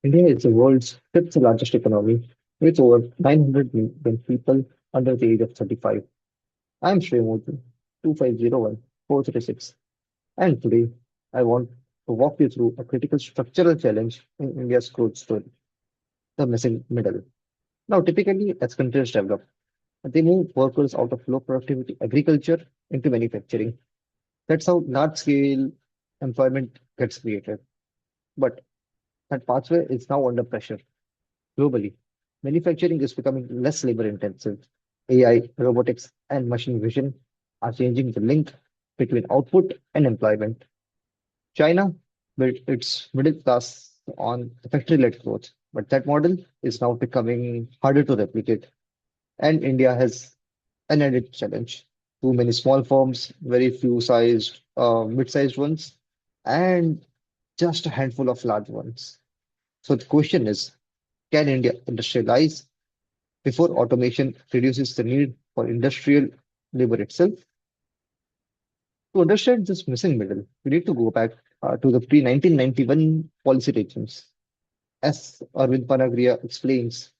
India is the world's fifth largest economy with over 900 million people under the age of 35. I'm Shremurthy, 2501436, and today I want to walk you through a critical structural challenge in India's growth story, the missing middle. Now, typically, as countries develop, they move workers out of low productivity agriculture into manufacturing. That's how large scale employment gets created. But that pathway is now under pressure. Globally, manufacturing is becoming less labor intensive. AI, robotics, and machine vision are changing the link between output and employment. China built its middle class on factory led growth, but that model is now becoming harder to replicate. And India has an added challenge. Too many small firms, very few mid-sized ones, and just a handful of large ones. So the question is, can India industrialize before automation reduces the need for industrial labor itself? To understand this missing middle, we need to go back to the pre-1991 policy regimes. As Arvind Panagria explains,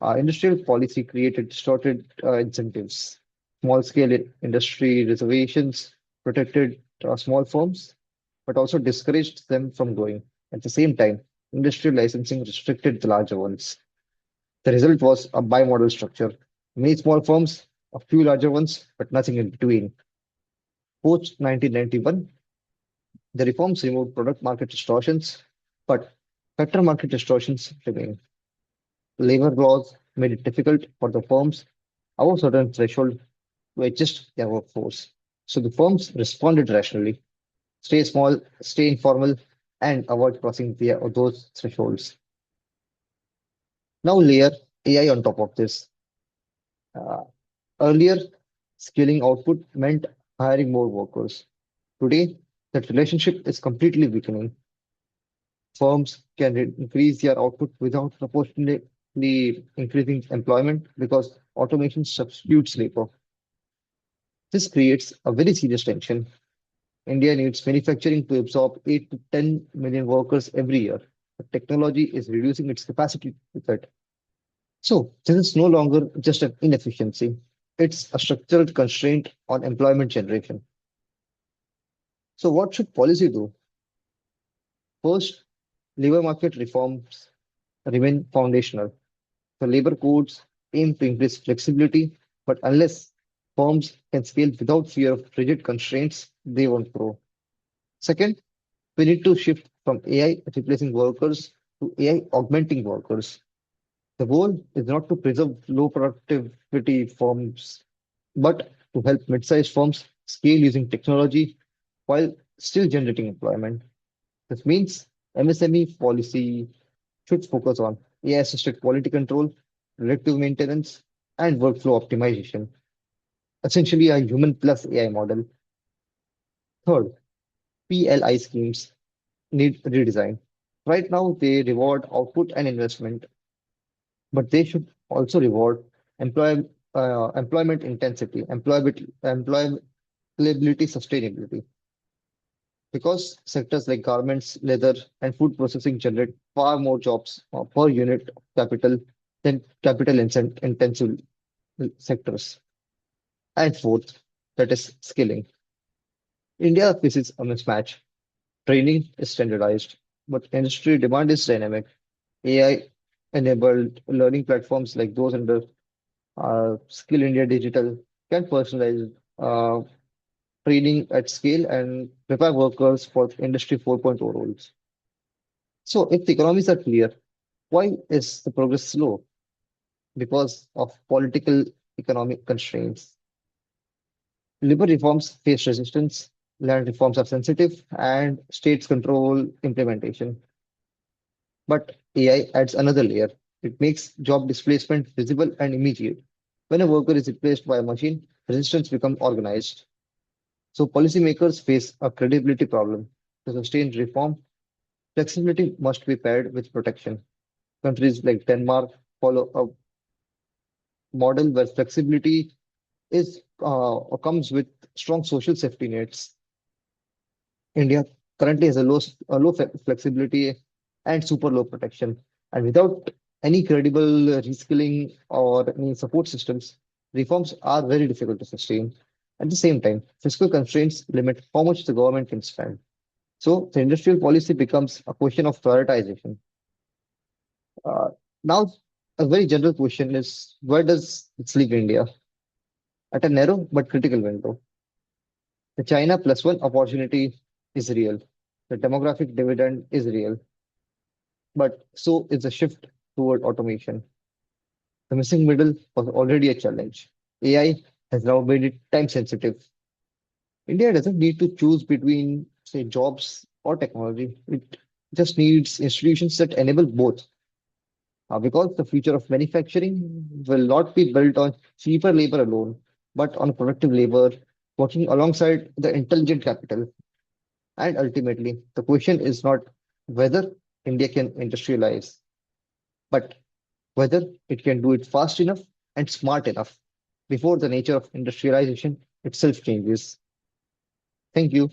industrial policy created distorted incentives. Small-scale industry reservations protected small firms, but also discouraged them from growing. At the same time, industrial licensing restricted the larger ones. The result was a bimodal structure. Many small firms, a few larger ones, but nothing in between. Post 1991, the reforms removed product market distortions, but factor market distortions remain. Labor laws made it difficult for the firms above certain threshold to adjust their workforce. So the firms responded rationally: stay small, stay informal, and avoid crossing those thresholds. Now layer AI on top of this. Uh, Earlier, scaling output meant hiring more workers. Today, that relationship is completely weakening. Firms can increase their output without proportionately increasing employment because automation substitutes labor. This creates a very serious tension. India needs manufacturing to absorb 8 to 10 million workers every year. But technology is reducing its capacity with it. So, this is no longer just an inefficiency, it's a structural constraint on employment generation. So, what should policy do? First, labor market reforms remain foundational. The labor codes aim to increase flexibility, but unless firms can scale without fear of rigid constraints, they won't grow. Second, we need to shift from AI replacing workers to AI augmenting workers. The goal is not to preserve low productivity firms, but to help mid-sized firms scale using technology while still generating employment. This means MSME policy should focus on AI-assisted quality control, predictive maintenance, and workflow optimization, essentially a human plus AI model. Third, PLI schemes need redesign. Right now, they reward output and investment, but they should also reward employment intensity, employability, sustainability, because sectors like garments, leather, and food processing generate far more jobs per unit of capital than intensive sectors. And fourth, that is skilling. India faces a mismatch. Training is standardized, but industry demand is dynamic. AI enabled learning platforms like those under Skill India Digital can personalize training at scale and prepare workers for Industry 4.0 roles. So, if the economies are clear, why is the progress slow? Because of political economic constraints. Labor reforms face resistance, land reforms are sensitive, and states control implementation. But AI adds another layer. It makes job displacement visible and immediate. When a worker is replaced by a machine, resistance becomes organized. So policymakers face a credibility problem. To sustain reform, flexibility must be paired with protection. Countries like Denmark follow a model where flexibility is comes with strong social safety nets. India currently has a low flexibility and super low protection. And without any credible reskilling or any support systems, reforms are very difficult to sustain. At the same time, fiscal constraints limit how much the government can spend. So the industrial policy becomes a question of prioritization. Uh, Now, a very general question is where does it leave India? At a narrow but critical window. The China plus one opportunity is real. The demographic dividend is real, but so is the shift toward automation. The missing middle was already a challenge. AI has now made it time sensitive. India doesn't need to choose between, say, jobs or technology. It just needs institutions that enable both. Because the future of manufacturing will not be built on cheaper labor alone, but on productive labor working alongside the intelligent capital. And ultimately, the question is not whether India can industrialize, but whether it can do it fast enough and smart enough before the nature of industrialization itself changes. Thank you.